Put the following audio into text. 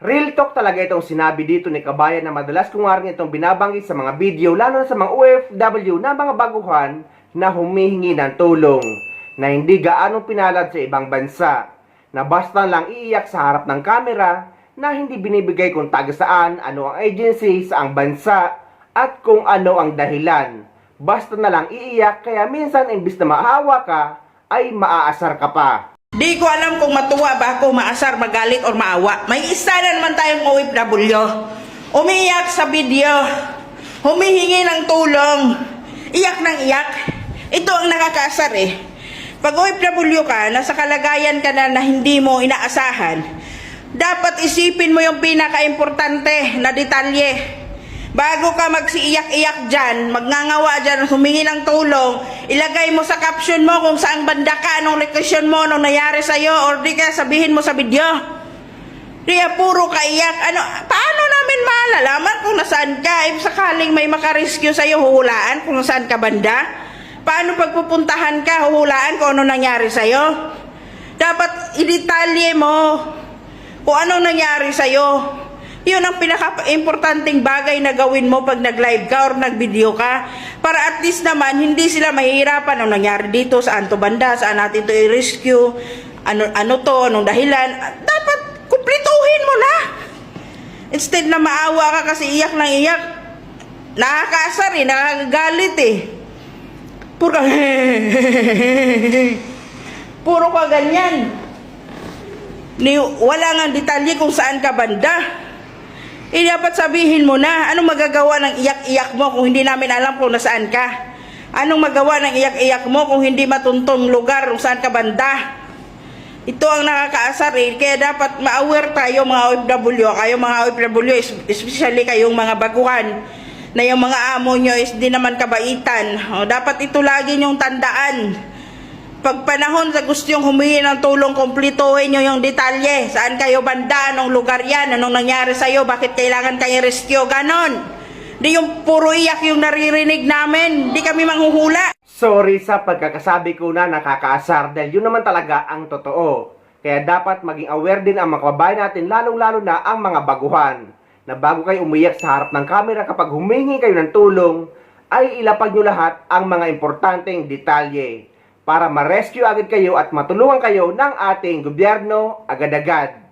Real talk talaga itong sinabi dito ni Kabayan na madalas ko nga rin itong binabanggit sa mga video, lalo na sa mga OFW na mga baguhan na humihingi ng tulong, na hindi gaano pinalad sa ibang bansa, na basta lang iiyak sa harap ng kamera, na hindi binibigay kung taga saan, ano ang agency, saang bansa, at kung ano ang dahilan. Basta na lang iiyak, kaya minsan imbis na maawa ka, ay maaasar ka pa. Di ko alam kung matuwa ba ako, maasar, magalit, or maawa. May isa na naman tayong OFW. Umiiyak sa video. Humihingi ng tulong. Iyak ng iyak. Ito ang nakakaasar eh. Pag OFW ka, nasa kalagayan ka na hindi mo inaasahan, dapat isipin mo yung pinaka-importante na detalye. Bago ka magsiiyak-iyak dyan, magngangawa dyan, humingi ng tulong, ilagay mo sa caption mo kung saan banda ka, anong location mo, anong nangyari sa'yo, or di ka sabihin mo sa video. Di puro kaiyak. Paano namin malalaman kung nasaan ka? If sakaling may makarescue sa'yo, huhulaan kung nasaan ka banda? Paano pagpupuntahan ka, huhulaan kung anong nangyari sa'yo? Dapat idetalye mo kung anong nangyari sa'yo. Yun ang pinaka-importanting bagay na gawin mo pag nag-live ka or nag-video ka. Para at least naman, hindi sila mahihirapan. Anong nangyari dito, saan to banda, saan natin to i-rescue, ano to, anong dahilan. Dapat kumplituhin mo na. Instead na maawa ka kasi iyak ng iyak, nakakaasar eh, nakakagalit eh. Puro ka ganyan. Wala nga detalye kung saan ka banda. Dapat sabihin mo na, anong magagawa ng iyak-iyak mo kung hindi namin alam kung nasaan ka? Anong magawa ng iyak-iyak mo kung hindi matuntong lugar kung saan ka banda? Ito ang nakakaasar eh. Kaya dapat ma-aware tayo mga OFW, kayo mga OFW, especially kayong mga baguhan, na yung mga amo nyo is di naman kabaitan. Dapat ito lagi nyong tandaan. Pag panahon sa gusto yung humingi ng tulong, kumplituhin nyo yung detalye. Saan kayo banda? Anong lugar yan? Anong nangyari sa'yo? Bakit kailangan kayo rescue? Ganon. Di yung puro iyak yung naririnig namin. Di kami manghuhula. Sorry sa pagkakasabi ko na nakakaasar dahil yun naman talaga ang totoo. Kaya dapat maging aware din ang mga kababayan natin, lalong-lalo na ang mga baguhan, na bago kayo umiyak sa harap ng camera kapag humingi kayo ng tulong, ay ilapag nyo lahat ang mga importanteng detalye para ma-rescue agad kayo at matulungan kayo ng ating gobyerno agad-agad.